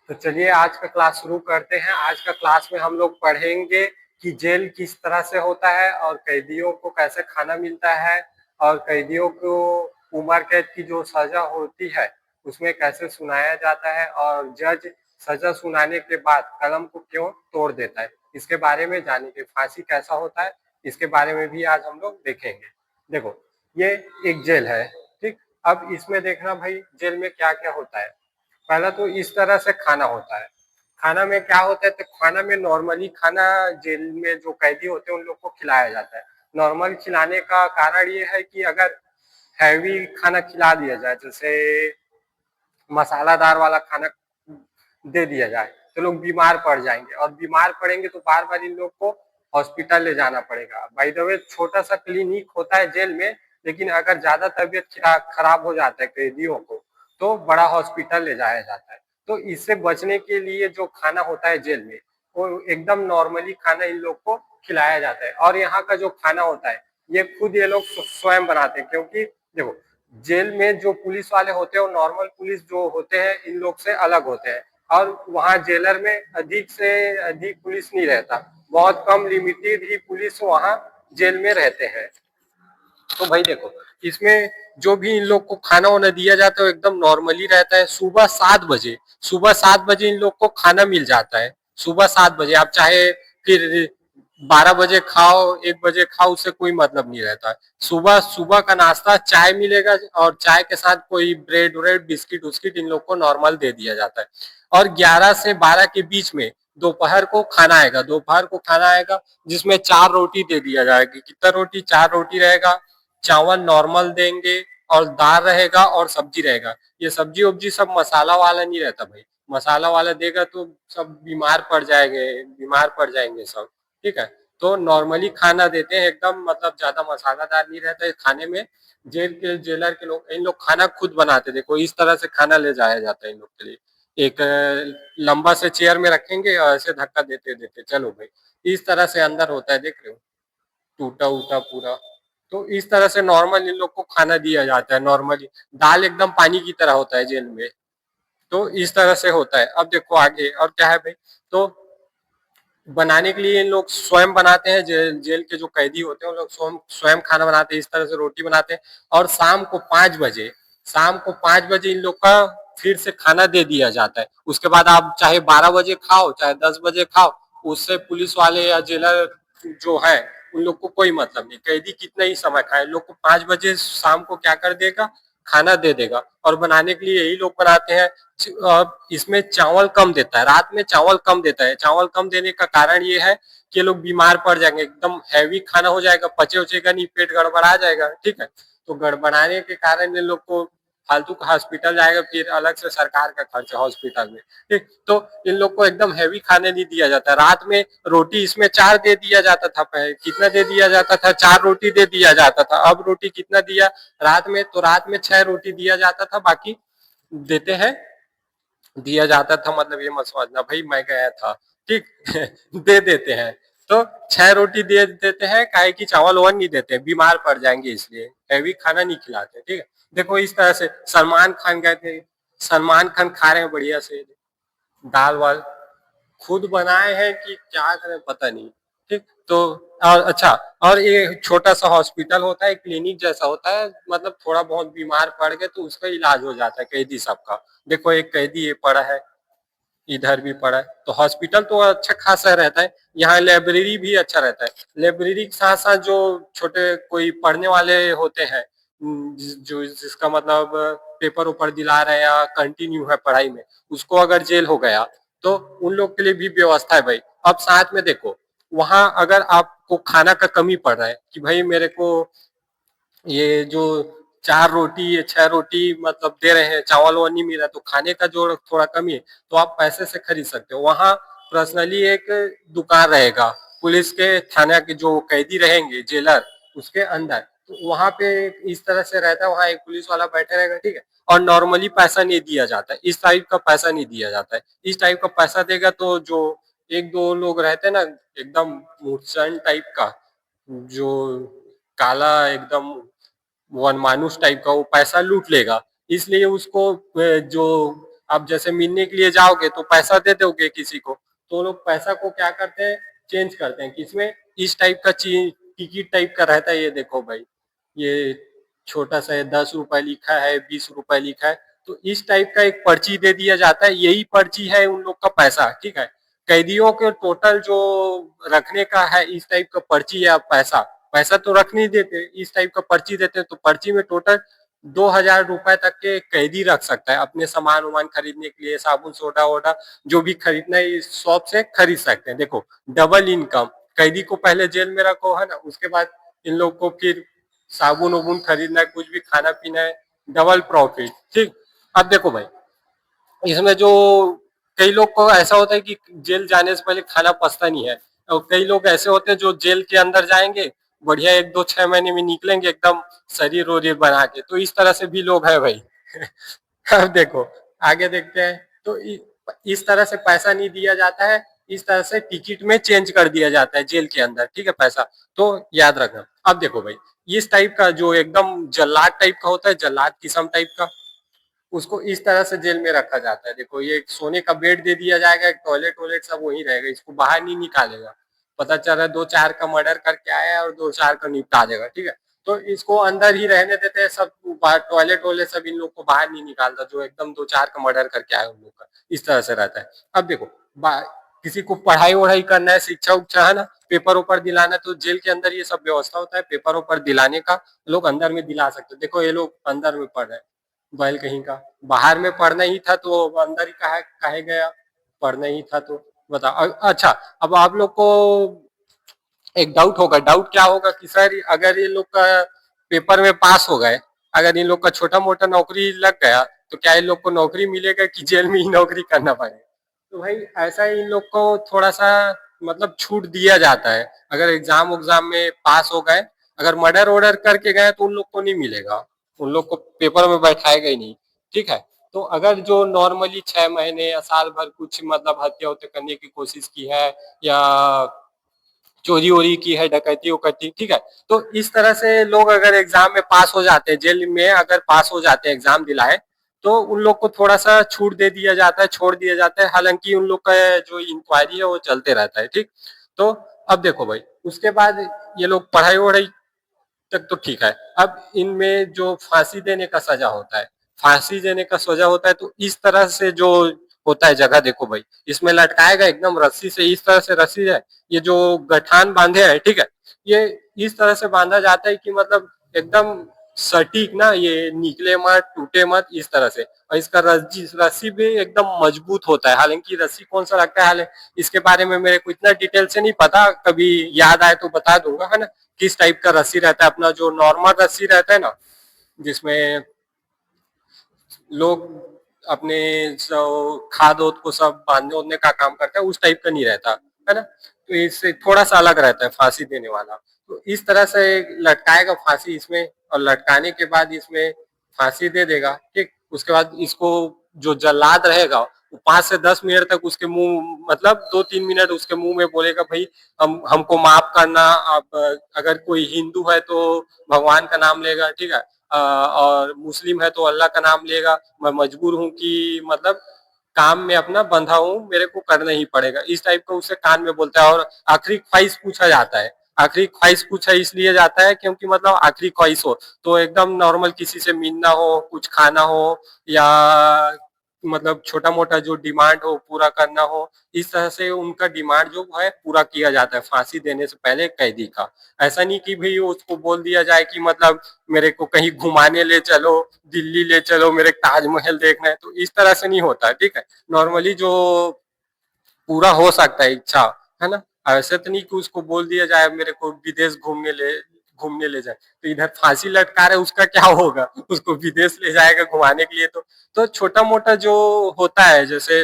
तो चलिए आज का क्लास शुरू करते हैं। आज का क्लास में हम लोग पढ़ेंगे कि जेल किस तरह से होता है और कैदियों को कैसे खाना मिलता है और कैदियों को उम्र कैद की जो सजा होती है उसमें कैसे सुनाया जाता है और जज सजा सुनाने के बाद कलम को क्यों तोड़ देता है, इसके बारे में जानेंगे। फांसी कैसा होता है इसके बारे में भी आज हम लोग देखेंगे। देखो, ये एक जेल है, ठीक। अब इसमें देखना भाई, जेल में क्या क्या होता है। पहला तो इस तरह से खाना होता है। खाना में क्या होता है, तो खाना में नॉर्मली खाना जेल में जो कैदी होते हैं उन लोग को खिलाया जाता है। नॉर्मल खिलाने का कारण ये है कि अगर हैवी खाना खिला दिया जाए, जैसे मसालादार वाला खाना दे दिया जाए, तो लोग बीमार पड़ जाएंगे और बीमार पड़ेंगे तो बार बार इन लोग को हॉस्पिटल ले जाना पड़ेगा। बाय द वे, छोटा सा क्लिनिक होता है जेल में, लेकिन अगर ज्यादा तबीयत खराब हो जाता है कैदियों को तो बड़ा हॉस्पिटल ले जाया जाता है। तो इससे बचने के लिए जो खाना होता है जेल में, वो एकदम नॉर्मली खाना इन लोग को खिलाया जाता है। और यहाँ का जो खाना होता है ये खुद ये लोग स्वयं बनाते हैं, क्योंकि देखो, जेल में जो पुलिस वाले होते हैं वो नॉर्मल पुलिस जो होते हैं इन लोग से अलग होते हैं। और वहाँ जेलर में अधिक से अधिक पुलिस नहीं रहता, बहुत कम लिमिटेड ही पुलिस वहाँ जेल में रहते हैं। तो भाई देखो, इसमें जो भी इन लोग को खाना वाना दिया जाता है एकदम नॉर्मली रहता है। सुबह 7 बजे इन लोग को खाना मिल जाता है। सुबह 7 बजे, आप चाहे फिर 12 बजे खाओ, 1 बजे खाओ, उससे कोई मतलब नहीं रहता है। सुबह सुबह का नाश्ता चाय मिलेगा और चाय के साथ कोई ब्रेड व्रेड बिस्किट उस्किट इन लोग को नॉर्मल दे दिया जाता है। और 11 से 12 के बीच में दोपहर को खाना आएगा जिसमें 4 रोटी दे दिया जाएगी। कितना रोटी? 4 रोटी रहेगा। चावल नॉर्मल देंगे और दाल रहेगा और सब्जी रहेगा। ये सब्जी वब्जी सब मसाला वाला नहीं रहता भाई, मसाला वाला देगा तो सब बीमार पड़ जाएंगे सब, ठीक है। तो नॉर्मली खाना देते हैं एकदम, मतलब ज्यादा मसालादार नहीं रहता है खाने में। जेलर के लोग, इन लोग खाना खुद बनाते। देखो, इस तरह से खाना ले जाया जाता है इन लोग के लिए। एक लंबा से चेयर में रखेंगे और ऐसे धक्का देते देते चलो भाई, इस तरह से अंदर होता है, देख रहे हो, टूटा उटा पूरा। तो इस तरह से नॉर्मल इन लोग को खाना दिया जाता है। नॉर्मली दाल एकदम पानी की तरह होता है जेल में। तो इस तरह से होता है। अब देखो आगे और क्या है भाई। तो बनाने के लिए इन लोग स्वयं बनाते हैं। जेल के जो कैदी होते हैं उन लोग स्वयं स्वयं खाना बनाते हैं। इस तरह से रोटी बनाते हैं। और शाम को 5 बजे इन लोग का फिर से खाना दे दिया जाता है। उसके बाद आप चाहे 12 बजे खाओ चाहे 10 बजे खाओ, उससे पुलिस वाले या जेलर जो है उन लोग को कोई मतलब नहीं। कैदी कितना ही समय खाए, लोग को 5 बजे शाम को क्या कर देगा, खाना दे देगा। और बनाने के लिए यही लोग बनाते हैं। इसमें चावल कम देता है, रात में चावल कम देता है। चावल कम देने का कारण ये है कि लोग बीमार पड़ जाएंगे, एकदम हैवी खाना हो जाएगा, पचे उचेगा नहीं, पेट गड़बड़ा जाएगा, ठीक है। तो गड़बड़ाने के कारण इन लोग को फालतू का हॉस्पिटल जाएगा, फिर अलग से सरकार का खर्चा हॉस्पिटल में, ठीक। तो इन लोग को एकदम हैवी खाने नहीं दिया जाता। रात में रोटी इसमें 4 दे दिया जाता था। पहले कितना दे दिया जाता था? 4 रोटी दे दिया जाता था। अब रोटी कितना दिया रात में? तो रात में 6 रोटी दिया जाता था, बाकी देते हैं, दिया जाता था, मतलब ये मत समझना भाई मैं गया था, ठीक। दे देते हैं। तो 6 रोटी दे देते हैं, काहे की चावल वावल नहीं देते, बीमार पड़ जाएंगे इसलिए हैवी खाना नहीं खिलाते, ठीक है। देखो इस तरह से सलमान खान गए थे, सलमान खान खा रहे हैं बढ़िया से दाल वाल, खुद बनाए हैं कि क्या करें पता नहीं, ठीक। तो और अच्छा, और ये छोटा सा हॉस्पिटल होता है, क्लिनिक जैसा होता है, मतलब थोड़ा बहुत बीमार पड़ गए तो उसका इलाज हो जाता है कैदी सबका। देखो एक कैदी ये पड़ा है, इधर भी पड़ा है। तो हॉस्पिटल तो अच्छा खासा रहता है। यहाँ लाइब्रेरी भी अच्छा रहता है। लाइब्रेरी के साथ साथ जो छोटे कोई पढ़ने वाले होते हैं, जो जिसका मतलब पेपर ऊपर दिला रहे हैं या कंटिन्यू है पढ़ाई में, उसको अगर जेल हो गया तो उन लोग के लिए भी व्यवस्था है भाई। अब साथ में देखो, वहां अगर आपको खाना का कमी पड़ रहा है कि भाई मेरे को ये जो 4 रोटी या 6 रोटी मतलब दे रहे हैं, चावल वावल नहीं मिल रहा, तो खाने का जो थोड़ा कमी है तो आप पैसे से खरीद सकते हो। वहाँ पर्सनली एक दुकान रहेगा, पुलिस के थाना के जो कैदी रहेंगे जेलर उसके अंदर, तो वहाँ पे इस तरह से रहता है, वहाँ एक पुलिस वाला बैठे रहेगा, ठीक है। और नॉर्मली पैसा नहीं दिया जाता है, इस टाइप का पैसा नहीं दिया जाता है। इस टाइप का पैसा देगा तो जो एक दो लोग रहते हैं ना, एकदम मुर्चन टाइप का, जो काला एकदम वन मानुष टाइप का, वो पैसा लूट लेगा। इसलिए उसको जो आप जैसे मिलने के लिए जाओगे तो पैसा दे दोगे किसी को, तो लोग पैसा को क्या करते हैं, चेंज करते हैं किसमें, इस टाइप का टिकट टाइप का रहता है। ये देखो भाई, ये छोटा सा है, 10 रुपए लिखा है, 20 रुपए लिखा है, तो इस टाइप का एक पर्ची दे दिया जाता है, यही पर्ची है उन लोग का पैसा, ठीक है। कैदियों के टोटल जो रखने का है इस टाइप का पर्ची या पैसा, पैसा तो रख नहीं देते, इस टाइप का पर्ची देते हैं, तो पर्ची में टोटल 2,000 रुपए तक के कैदी रख सकता है, अपने सामान वामान खरीदने के लिए, साबुन सोडा वोडा जो भी खरीदना है इस शॉप से खरीद सकते हैं। देखो, डबल इनकम, कैदी को पहले जेल में रखो है ना, उसके बाद इन लोग को फिर साबुन वबुन खरीदना है, कुछ भी खाना पीना है, डबल प्रॉफिट, ठीक। अब देखो भाई, इसमें जो कई लोग को ऐसा होता है कि जेल जाने से पहले खाना पचता नहीं है, और कई लोग ऐसे होते हैं जो जेल के अंदर जाएंगे, बढ़िया 1 2 6 महीने में निकलेंगे एकदम शरीर वरीर बना के, तो इस तरह से भी लोग हैं भाई। अब देखो, आगे देखते हैं, तो इस तरह से पैसा नहीं दिया जाता है, इस तरह से टिकट में चेंज कर दिया जाता है जेल के अंदर, ठीक है, पैसा, तो याद रखना। अब देखो भाई, इस टाइप का जो एकदम जल्लाद टाइप का होता है, जल्लाद किस्म टाइप का, उसको इस तरह से जेल में रखा जाता है। देखो, ये सोने का बेड दे दिया जाएगा, एक टॉयलेट वॉयलेट सब वहीं रहेगा, इसको बाहर नहीं निकालेगा। पता चल रहा है 2 4 का मर्डर करके आया है और 2 4 का निपटा देगा, ठीक है, तो इसको अंदर ही रहने देते हैं सब, टॉयलेट वॉयलेट सब इन लोग को बाहर नहीं निकालता, जो एकदम 2 4 का मर्डर करके आया उन लोग का, इस तरह से रहता है। अब देखो, किसी को पढ़ाई वढ़ाई करना है, शिक्षा उच्छा है ना, पेपर ऊपर दिलाना, तो जेल के अंदर ये सब व्यवस्था होता है, पेपर ऊपर दिलाने का, लोग अंदर में दिला सकते हैं। देखो, ये लोग अंदर में पढ़ रहे हैं, बैल कहीं का, बाहर में पढ़ना ही था तो अंदर ही काहे गया, पढ़ना ही था तो बताओ। अच्छा, अब आप लोग को एक डाउट होगा, डाउट क्या होगा कि सर अगर ये लोग का पेपर में पास हो गए, अगर इन लोग का छोटा मोटा नौकरी लग गया, तो क्या इन लोग को नौकरी मिलेगा कि जेल में ही नौकरी करना पड़ेगा? तो भाई ऐसा इन लोग को थोड़ा सा मतलब छूट दिया जाता है, अगर एग्जाम उग्जाम में पास हो गए, अगर मर्डर वर्डर करके गए तो उन लोग को नहीं मिलेगा, उन लोग को पेपर में बैठाएगा ही नहीं, ठीक है। तो अगर जो नॉर्मली 6 महीने या साल भर कुछ मतलब हत्या उत्या करने की कोशिश की है, या चोरी वोरी की है, डकैती उकैती, ठीक है, तो इस तरह से लोग अगर एग्जाम में पास हो जाते हैं, जेल में अगर पास हो जाते हैं एग्जाम दिलाए, तो उन लोग को थोड़ा सा छूट दे दिया जाता है, छोड़ दिया जाता है, हालांकि उन लोग का जो इंक्वायरी है वो चलते रहता है, ठीक। तो अब देखो भाई, उसके बाद ये लोग पढ़ाई वढ़ाई तक तो ठीक है, अब इनमें जो फांसी देने का सजा होता है, फांसी देने का सजा होता है, तो इस तरह से जो होता है जगह, देखो भाई, इसमें लटकाएगा एकदम रस्सी से, इस तरह से रस्सी है, ये जो गठान बांधे हैं, ठीक है, ये इस तरह से बांधा जाता है कि मतलब एकदम सटीक ना, ये निकले मत टूटे मत, इस तरह से, और इसका रस्सी रस्सी भी एकदम मजबूत होता है, हालांकि रस्सी कौन सा लगता है, हालांकि इसके बारे में मेरे को इतना डिटेल से नहीं पता, कभी याद आए तो बता दूंगा, है ना, किस टाइप का रस्सी रहता है, अपना जो नॉर्मल रस्सी रहता है ना, जिसमें लोग अपने खाद ओद को सब बांधने ओढ़ने का काम करते हैं, उस टाइप का नहीं रहता, है ना, तो इससे थोड़ा सा अलग रहता है फांसी देने वाला। तो इस तरह से लटकाएगा फांसी इसमें, और लटकाने के बाद इसमें फांसी दे देगा, ठीक, उसके बाद इसको जो जल्लाद रहेगा वो 5 से 10 मिनट तक उसके मुंह, मतलब 2 3 मिनट उसके मुंह में बोलेगा, भाई हमको माफ करना, आप अगर कोई हिंदू है तो भगवान का नाम लेगा, ठीक है, और मुस्लिम है तो अल्लाह का नाम लेगा, मैं मजबूर हूँ कि मतलब काम में अपना बंधा हूँ, मेरे को करना ही पड़ेगा, इस टाइप का उससे कान में बोलता है। और आखिरी ख्वाहिश पूछा जाता है, आखिरी ख्वाहिश पूछा इसलिए जाता है क्योंकि मतलब आखिरी ख्वाहिश हो, तो एकदम नॉर्मल किसी से मिलना हो, कुछ खाना हो, या मतलब छोटा मोटा जो डिमांड हो पूरा करना हो, इस तरह से उनका डिमांड जो है पूरा किया जाता है फांसी देने से पहले कैदी का। ऐसा नहीं कि भाई उसको बोल दिया जाए कि मतलब मेरे को कहीं घुमाने ले चलो, दिल्ली ले चलो, मेरे ताजमहल देखना है, तो इस तरह से नहीं होता है, ठीक है। नॉर्मली जो पूरा हो सकता है इच्छा, है ना, ऐसे तो नहीं कि उसको बोल दिया जाए मेरे को विदेश घूमने ले जाए, तो इधर फांसी लटका रहे उसका क्या होगा, उसको विदेश ले जाएगा घुमाने के लिए, तो छोटा मोटा जो होता है, जैसे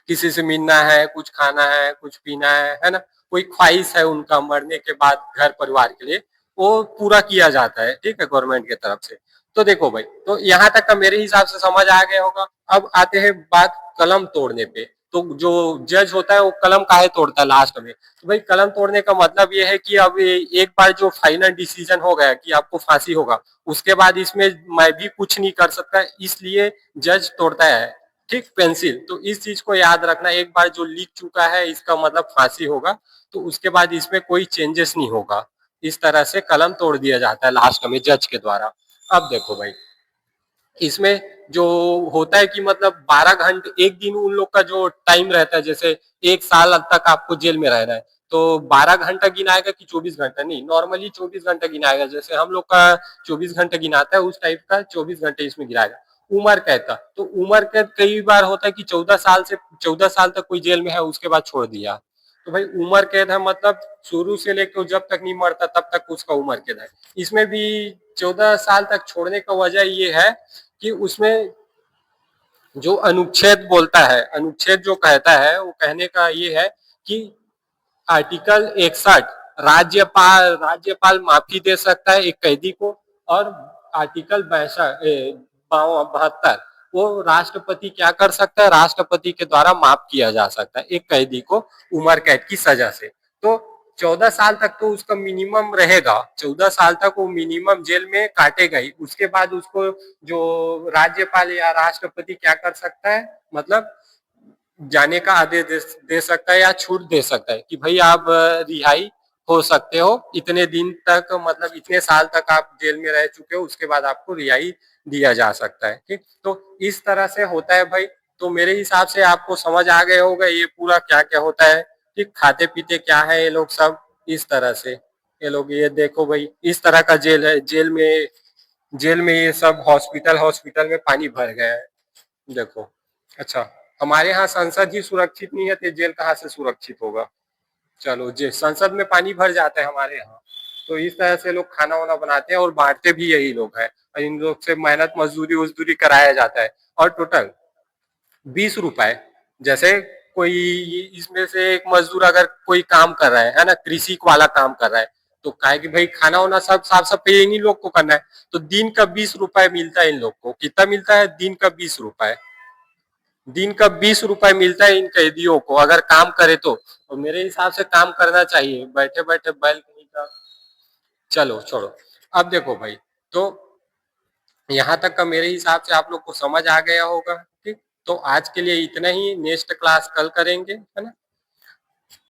किसी से मिलना है, कुछ खाना है, कुछ पीना है ना, कोई ख्वाहिश है उनका मरने के बाद घर परिवार के लिए, वो पूरा किया जाता है, ठीक है, गवर्नमेंट की तरफ से। तो देखो भाई, तो यहाँ तक का मेरे हिसाब से समझ आ गया होगा। अब आते हैं बात कलम तोड़ने पे, तो जो जज होता है वो कलम काहे तोड़ता है लास्ट में, तो भाई कलम तोड़ने का मतलब ये है कि अब एक बार जो फाइनल डिसीजन हो गया कि आपको फांसी होगा, उसके बाद इसमें मैं भी कुछ नहीं कर सकता, इसलिए जज तोड़ता है। ठीक, पेंसिल। तो इस चीज को याद रखना, एक बार जो लिख चुका है इसका मतलब फांसी होगा, तो उसके बाद इसमें कोई चेंजेस नहीं होगा। इस तरह से कलम तोड़ दिया जाता है लास्ट में जज के द्वारा। अब देखो भाई, इसमें जो होता है कि मतलब 12 घंटे एक दिन उन लोग का जो टाइम रहता है, जैसे 1 साल तक आपको जेल में रहना है, तो 12 घंटा गिनाएगा कि 24 घंटा? नहीं, नॉर्मली 24 घंटा गिनाएगा, जैसे हम लोग का 24 घंटे गिनाता है उस टाइप का 24 घंटे इसमें गिनाएगा। उम्र कैद का, तो उम्र कैद कई बार होता है कि 14 साल तक कोई जेल में है, उसके बाद छोड़ दिया, तो भाई उम्र कैद है मतलब शुरू से लेकर जब तक नहीं मरता तब तक उसका उम्र कैद है। इसमें भी 14 साल तक छोड़ने का वजह ये है कि उसमें जो अनुच्छेद बोलता है, अनुच्छेद जो कहता है वो कहने का ये है कि आर्टिकल 61, राज्यपाल माफी दे सकता है एक कैदी को, और आर्टिकल 72 वो राष्ट्रपति क्या कर सकता है, राष्ट्रपति के द्वारा माफ किया जा सकता है एक कैदी को उम्र कैद की सजा से। तो 14 साल तक तो उसका मिनिमम रहेगा, 14 साल तक वो मिनिमम जेल में काटेगा ही। उसके बाद उसको जो राज्यपाल या राष्ट्रपति क्या कर सकता है, मतलब जाने का आदेश दे सकता है या छूट दे सकता है कि भाई आप रिहाई हो सकते हो, इतने दिन तक मतलब इतने साल तक आप जेल में रह चुके हो, उसके बाद आपको रिहाई दिया जा सकता है। ठीक, तो इस तरह से होता है भाई। तो मेरे हिसाब से आपको समझ आ गया होगा ये पूरा क्या क्या होता है। ठीक, खाते पीते क्या है ये लोग सब, इस तरह से ये लोग, ये देखो भाई इस तरह का जेल है, जेल में ये सब हॉस्पिटल हॉस्पिटल में पानी भर गया है, देखो। अच्छा, हमारे यहाँ संसद ही सुरक्षित नहीं है तो जेल कहाँ से सुरक्षित होगा। चलो, जे संसद में पानी भर जाता है हमारे यहाँ, तो इस तरह से लोग खाना वाना बनाते हैं और बांटते भी यही लोग हैं, और इन लोग से मेहनत मजदूरी उजदूरी कराया जाता है। और टोटल 20 रुपए, जैसे कोई इसमें से एक मजदूर अगर कोई काम कर रहा है ना, कृषि वाला काम कर रहा है, तो काहे कि भाई खाना वाना सब साफ सफाई इन्हीं लोग को करना है, तो दिन का 20 रुपए मिलता है इन लोग को। कितना मिलता है? दिन का 20 रुपए। दिन का 20 रुपए मिलता है इन कैदियों को अगर काम करे तो मेरे हिसाब से काम करना चाहिए, बैठे बैठे बैल नहीं का। चलो छोड़ो। अब देखो भाई, तो यहाँ तक का मेरे हिसाब से आप लोग को समझ आ गया होगा। ठीक, तो आज के लिए इतना ही, नेक्स्ट क्लास कल करेंगे, है ना।